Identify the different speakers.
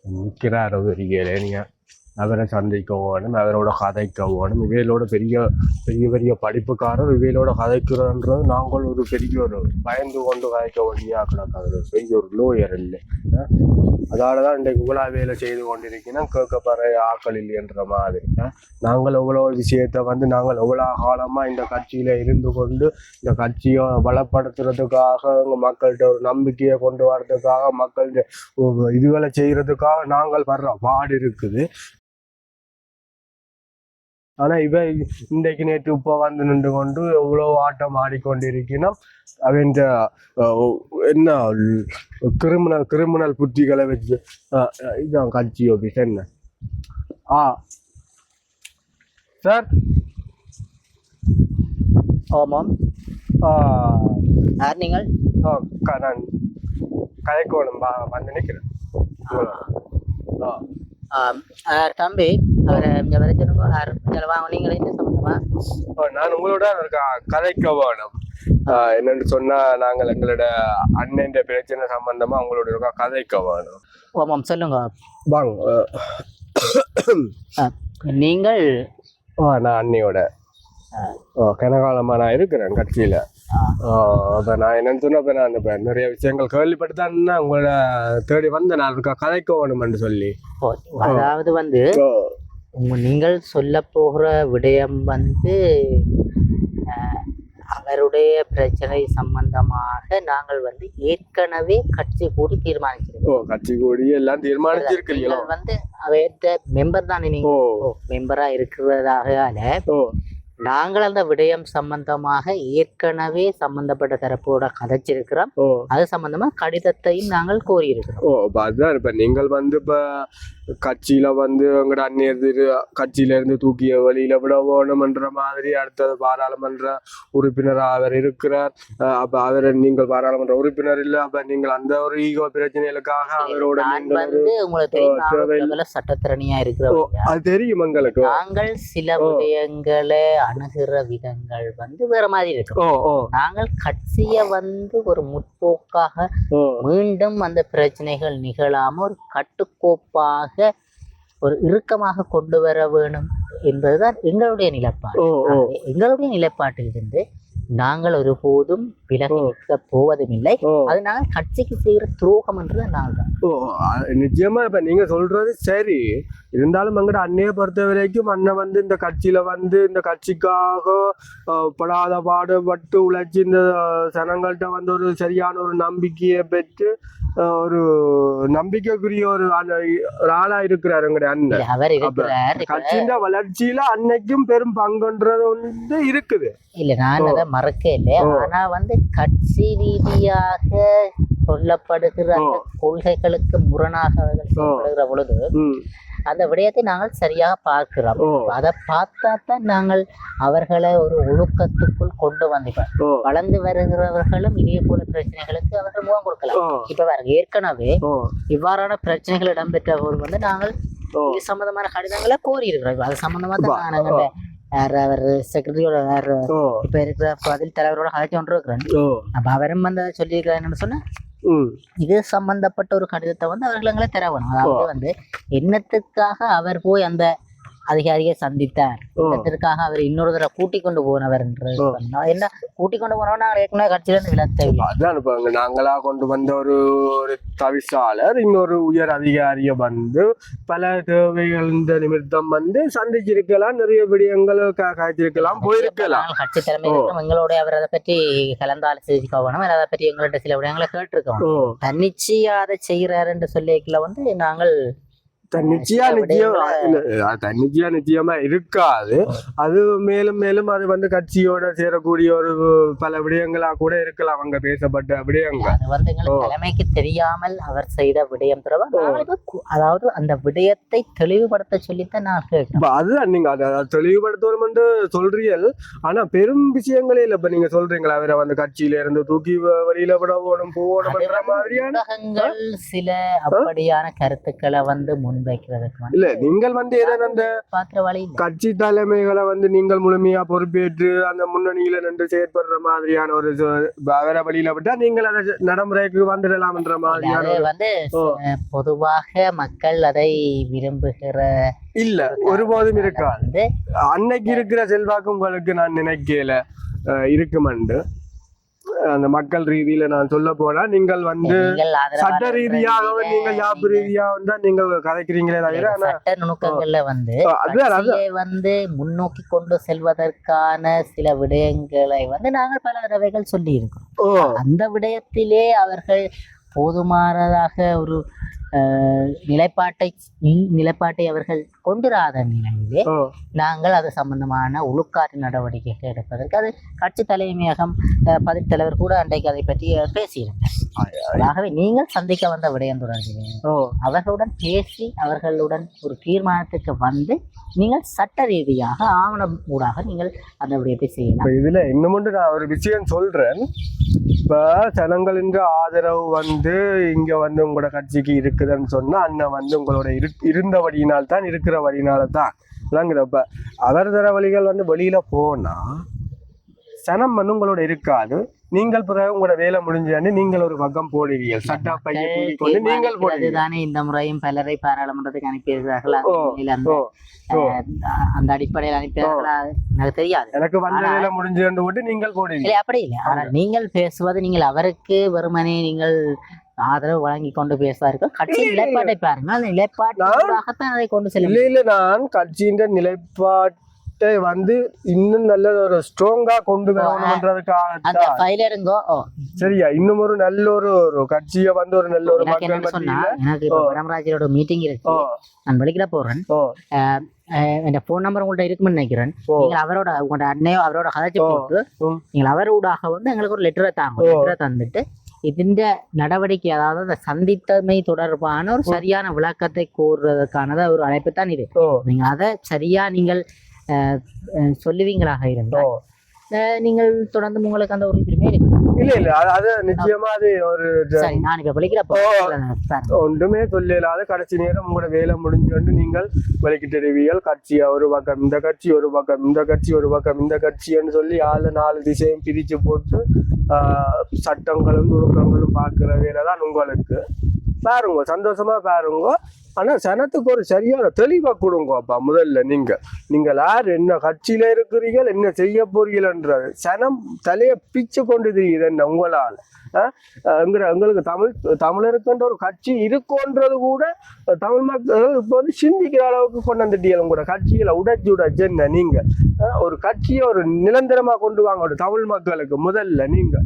Speaker 1: நிற்கிறார் ஒரு நீங்க அவரை சந்திக்க வேணும், அவரோட கதைக்க வேணும். இவையிலோட பெரிய பெரிய பெரிய படிப்புக்காரர் இவையிலோட கதைக்கிறன்றது நாங்கள் ஒரு பெரிய ஒரு பயந்து கொண்டு கதைக்க வேண்டியா கிடக்காது. பெரிய ஒரு லோயர் இல்லை. அதால தான் இன்றைக்கு இவ்வளோ வேலை செய்து கொண்டிருக்கீங்கன்னா கேட்கப்படுற ஆக்கள் இல்லைன்ற மாதிரி. நாங்கள் எவ்வளோ விஷயத்தை நாங்கள் எவ்வளோ காலமாக இந்த கட்சியில் இருந்து கொண்டு இந்த கட்சியை பலப்படுத்துறதுக்காக மக்கள்கிட்ட ஒரு நம்பிக்கையை கொண்டு வர்றதுக்காக மக்கள்கிட்ட இதுகளை செய்கிறதுக்காக நாங்கள் வர்ற பாடு இருக்குது. ஆனால் இன்றைக்கு நேற்று இப்போ நின்று கொண்டு எவ்வளோ ஆட்டம் ஆடிக்கொண்டிருக்கணும். அவன் என்ன கிரிமினல் புத்திகளை வச்சு இதுதான் கட்சி ஆஃபீஸ் என்ன. சார்
Speaker 2: ஆமாம். யார் நீங்கள்?
Speaker 1: நான் கதைக்கோணம் வந்து நிற்கிறேன்.
Speaker 2: தம்பி அவரை இங்கே வர சொல்லுங்க. வாங்க, நீங்கள் என்ன சம்பந்தமா?
Speaker 1: நான் உங்களோட கதைக்க வேணும். என்னன்னு சொன்னா நாங்கள் எங்களோட அண்ணன் பிரச்சனை சம்பந்தமா உங்களோட கதைக்க வேணும்.
Speaker 2: ஆமாம், சொல்லுங்க.
Speaker 1: வாங்க.
Speaker 2: நீங்கள்?
Speaker 1: நான் அண்ணியோட கனகாலமா நான் இருக்கிறேன் கட்சியில. அப்ப நான் என்னன்னு சொன்னா இப்ப நான் இப்ப நிறைய விஷயங்கள் கேள்விப்பட்டுதான் உங்களோட தேடி வந்தேன். நான் கதைக்க வேணும்னு சொல்லி.
Speaker 2: அதாவது நீங்கள் சொல்ல போகிற விடயம் அவருடைய பிரச்சனை சம்பந்தமாக நாங்கள் ஏற்கனவே கட்சி கூடி தீர்மானிச்சிருக்கோம்.
Speaker 1: கட்சி கூடி எல்லாம் தீர்மானிச்சிருக்கீங்களா?
Speaker 2: அவர்கிட்ட மெம்பர் தானே நீங்க? மெம்பரா இருக்கிறதாக நாங்கள் அந்த விடயம் சம்பந்தமாக ஏற்கனவே சம்பந்தப்பட்ட தரப்போட கதைச்சிருக்கிறோம். அது சம்பந்தமா கடிதத்தையும் நாங்கள் கோரியிருக்கிறோம்.
Speaker 1: அதுதான் இப்ப நீங்கள் இப்ப கட்சியில எங்கட அந்நியர் கட்சியில இருந்து தூக்கிய வழியில விட வேணும்ன்ற மாதிரி அடுத்தது பாராளுமன்ற உறுப்பினராக அவர் இருக்கிறார். அப்ப அவர் நீங்கள் பாராளுமன்ற உறுப்பினர் இல்ல. அப்ப நீங்கள் அந்த ஒரு ஈகோ பிரச்சனைகளுக்காக அவரோட
Speaker 2: உங்களுக்கு சட்டத்திறனியா இருக்கிறோம்.
Speaker 1: அது தெரியும் எங்களுக்கு.
Speaker 2: நாங்கள் சில விடயங்களை அணுகிற விதங்கள் வேற மாதிரி இருக்கும். நாங்கள் கட்சிய ஒரு முற்போக்காக மீண்டும் அந்த பிரச்சனைகள் நிகழாம ஒரு கட்டுக்கோப்பாக ஒரு இறுக்கமாக கொண்டு வர வேணும் என்பதுதான் எங்களுடைய நிலைப்பாடு. எங்களுடைய நிலைப்பாட்டிலிருந்து நாங்கள் ஒருபோதும் விலக போவதும் இல்லை. அது நாங்கள் கட்சிக்கு செய்கிற துரோகம் என்று நாங்கள்
Speaker 1: நிச்சயமா இப்ப நீங்க சொல்றது சரி. இருந்தாலும் எங்கட அண்ணையை பொறுத்த வரைக்கும் அண்ணன் இந்த கட்சியில இந்த கட்சிக்காக படாத பாடுபட்டு உழைச்சி இந்த ஜனங்கள்கிட்ட ஒரு சரியான ஒரு நம்பிக்கையை பெற்று ஒரு நம்பிக்கைக்குரிய ஒரு ஆளா இருக்கிறாரு எங்கட அண்ணன். கட்சியின் வளர்ச்சியில அன்னைக்கும் பெரும் பங்குன்றது இருக்குது.
Speaker 2: இல்ல நான் அதை மறக்க இல்லை. ஆனா கட்சி ரீதியாக சொல்லப்படுகிற அந்த கொள்கைகளுக்கு முரணாக அவர்கள் செயல்படுகிற பொழுது அந்த விடயத்தை நாங்கள் சரியாக பார்க்கிறோம். அதை பார்த்தா தான் நாங்கள் அவர்களை ஒரு ஒழுக்கத்துக்குள் கொண்டு வந்துட்டோம். வளர்ந்து வருகிறவர்களும் இதே போல பிரச்சனைகளுக்கு அவர்கள் முகம் கொடுக்கலாம். இப்ப ஏற்கனவே இவ்வாறான பிரச்சனைகள் இடம்பெற்ற போது நாங்கள் இது சம்பந்தமான கடிதங்களை கோரி இருக்கிறோம். அது சம்பந்தமா தான் நாங்கள் அவர் செக்ரட்டரியோட இப்ப இருக்கிற பதில் தலைவரோட கதைச்சு ஒன்று இருக்கிறேன். அப்ப அவரும் சொல்லியிருக்கிறார் சொன்ன இது சம்பந்தப்பட்ட ஒரு கடிதத்தை அவர்களுங்களே தர வேணும். அதாவது என்னத்துக்காக அவர் போய் அந்த அதிகாரியை சந்தித்தார், என்னத்திற்காக அவர் இன்னொரு தடவை கூட்டிக் கொண்டு போனவர் என்று என்ன கூட்டிக் கொண்டு போனோம். நாங்கள் ஏற்கனவே கட்சியில இருந்து விலத்தவில்லை.
Speaker 1: அதான் நாங்களா கொண்டு வந்த ஒரு தவிசாளர் இன்னொரு உயர் அதிகாரிய பல தேவைகள் நிமித்தம் சந்திச்சிருக்கலாம், நிறைய விடயங்கள் காய்ச்சிருக்கலாம், போயிருக்கலாம்.
Speaker 2: கட்சி தலைமை எங்களோட அவர் அதை பற்றி கலந்தாலோசிக்க வேணும். அதை பற்றி எங்கள்கிட்ட சில விடயங்களை கேட்டிருக்கோம். தன்னிச்சையா அதை செய்கிறார் என்று சொல்லிக்கல நாங்கள்
Speaker 1: நிச்சயமா இருக்காது. அது மேலும் மேலும் அது கட்சியோட சேரக்கூடிய ஒரு பல விடயங்களா கூட இருக்கலாம். அங்க பேசப்பட்ட விடயங்கள்
Speaker 2: தலைமைக்கு தெரியாமல் அவர் செய்த விடயம் அதாவது அந்த விடயத்தை தெளிவுபடுத்த சொல்லித்தான் நான் கேட்டேன்.
Speaker 1: அதுதான் நீங்க அதை தெளிவுபடுத்தணும் என்று சொல்றீர்கள். ஆனா பெரும் விஷயங்களே இல்ல. இப்ப நீங்க சொல்றீங்களா அவரை கட்சியில இருந்து தூக்கி வெளியில விட போகணும் மாதிரியான
Speaker 2: சில அப்படியான கருத்துக்களை முன் முன்வைக்கிறதுக்கு
Speaker 1: இல்ல நீங்கள் வந்து ஏதாவது அந்த
Speaker 2: பாக்குற வழி இல்லை.
Speaker 1: கட்சி தலைமைகளை வந்து நீங்கள் முழுமையா பொறுப்பேற்று அந்த முன்னணியில நின்று செயற்படுற மாதிரியான ஒரு வேற வழியில விட்டா நீங்கள் அதை நடைமுறைக்கு வந்துடலாம்ன்ற மாதிரியான
Speaker 2: அது வந்து பொதுவாக மக்கள் அதை விரும்புகிற
Speaker 1: இல்ல ஒருபோதும் இருக்காது.
Speaker 2: வந்து
Speaker 1: அன்னைக்கு இருக்கிற செல்வாக்கு உங்களுக்கு நான் நினைக்கல இருக்குமென்று அந்த மக்கள் ரீதியில நான் சொல்ல போனா நீங்கள் வந்து
Speaker 2: நீங்கள் ஆதரவாளர்கள்
Speaker 1: சட்ட ரீதியாகவும் நீங்கள் யாப்பு ரீதியாகவும் தான் நீங்கள் கதைக்கிறீங்களே தவிர ஆனா
Speaker 2: சட்ட நுணுக்கங்கள்ல வந்து
Speaker 1: அதுதான்
Speaker 2: கட்சியை வந்து முன்னோக்கி கொண்டு செல்வதற்கான சில விடயங்களை வந்து நாங்கள் பல தடவைகள் சொல்லி இருக்கோம். அந்த விடயத்திலே அவர்கள் போதுமானதாக ஒரு நிலைப்பாட்டை அவர்கள் கொண்டுராத நிலையிலே நாங்கள் அது சம்பந்தமான ஒழுக்காற்று நடவடிக்கைகள் எடுப்பதற்கு அது கட்சி தலைமையகம் பதில் தலைவர் கூட அன்றைக்கு அதை பற்றி பேசியிருந்தார். ஆகவே நீங்கள் சந்திக்க வந்த விடயம் தொடர்பிலே அவர்களுடன் பேசி அவர்களுடன் ஒரு தீர்மானத்துக்கு வந்து நீங்கள் சட்ட ரீதியாக ஆவணம் ஊடாக நீங்கள் அந்த விடயத்தை செய்யலாம்.
Speaker 1: இதுல இன்னும் நான் ஒரு விஷயம் சொல்றேன். இப்ப ஜனங்களின் ஆதரவு வந்து இங்க வந்து உங்களோட கட்சிக்கு இருக்குதுன்னு சொன்னா அண்ணன் வந்து உங்களோட இருந்த வழியினால் தான் இருக்கிற வழியினால தான் இல்லைங்கிறப்ப அவர் தர வழிகள் வந்து வெளியில போனா சனம் வந்து உங்களோட இருக்காது. நீங்கள் பிறகு உங்களோட வேலை முடிஞ்சாண்டு நீங்கள் ஒரு பக்கம் போடுவீர்கள். சட்ட பையை கொண்டு நீங்கள்
Speaker 2: போடுவீங்க. இந்த முறையும் பலரை பாராளுமன்றத்துக்கு அனுப்பியிருக்கிறார்கள். அந்த அடிப்படையில் அனுப்பியிருக்கிறா எனக்கு தெரியாது.
Speaker 1: எனக்கு வந்த வேலை முடிஞ்சாண்டு போட்டு நீங்கள் போடுவீங்க.
Speaker 2: அப்படி இல்லை. ஆனால் நீங்கள் பேசுவது நீங்கள் அவருக்கு வெறுமனே நீங்கள் ஆதரவு வழங்கி கொண்டு பேசுவார்கள். கட்சியின் நிலைப்பாட்டை பாருங்க. அந்த நிலைப்பாட்டாகத்தான் அதை கொண்டு செல்ல
Speaker 1: இல்ல நான் கட்சியின் நிலைப்பாட்டை வந்து இன்னும் நல்ல ஒரு ஸ்ட்ராங்கா கொண்டு வரணும்ன்றதுக்காக சரியா இன்னும் ஒரு நல்ல ஒரு கட்சியை வந்து ஒரு நல்ல ஒரு மக்கள்
Speaker 2: சொன்னா எனக்கு இப்போ வடமராஜரோட மீட்டிங் இருக்கு. நான் வெளிக்கிட போறேன். என் போன் நம்பர் உங்கள்ட்ட இருக்குன்னு நினைக்கிறேன். நீங்கள் அவரோட உங்களோட அண்ணையோ அவரோட கதைச்சு போட்டு நீங்கள் அவரோடாக வந்து எங்களுக்கு ஒரு லெட்டரை தாங்க. லெட்டரை தந்துட்டு இந்த நடவடிக்கை அதாவது அந்த சந்தித்தமை தொடர்பான ஒரு சரியான விளக்கத்தை கோருறதுக்கானத ஒரு அழைப்பு தான் இது. நீங்க அதை சரியா நீங்கள் சொல்லுவீங்களாக இருந்தால் நீங்கள் தொடர்ந்து உங்களுக்கு அந்த ஒரு உரிமை இருக்கு.
Speaker 1: இல்ல அது நிச்சயமா அது ஒரு
Speaker 2: நான் இப்ப விളിக்கிறப்போ
Speaker 1: ஒன்றுமே சொல்லலாத கடைசி நேரம் உங்களோட வேலை முடிஞ்சு நீங்கள் விளக்கிட்டுவீர்கள். கட்சியா ஒரு பக்கம் இந்த கட்சி ஒரு பக்கம் இந்த கட்சி ஒரு பக்கம் இந்த கட்சின்னு சொல்லி 4 திசையும் பிரிச்சு போட்டு சட்டங்களும் நுணுக்கங்களும் பார்க்கிற வேலை தான் உங்களுக்கு. பாருங்க சந்தோஷமா பாருங்க. ஆனா சனத்துக்கு ஒரு சரியான தெளிவா கொடுங்க. அப்பா முதல்ல நீங்கள் யார் என்ன கட்சியில இருக்கிறீர்கள் என்ன செய்ய போறீங்கன்றது சனம் தலைய பிச்சு கொண்டு தெரியுது என்ன உங்களால். எங்களுக்கு தமிழருக்குன்ற ஒரு கட்சி இருக்குன்றது கூட தமிழ் மக்கள் இப்போ வந்து சிந்திக்கிற அளவுக்கு கொண்டு வந்துட்டீங்க. உங்களோட கட்சியில உடைச்சு என்ன நீங்க ஒரு கட்சியை ஒரு நிரந்தரமா கொண்டு வாங்க தமிழ் மக்களுக்கு முதல்ல நீங்க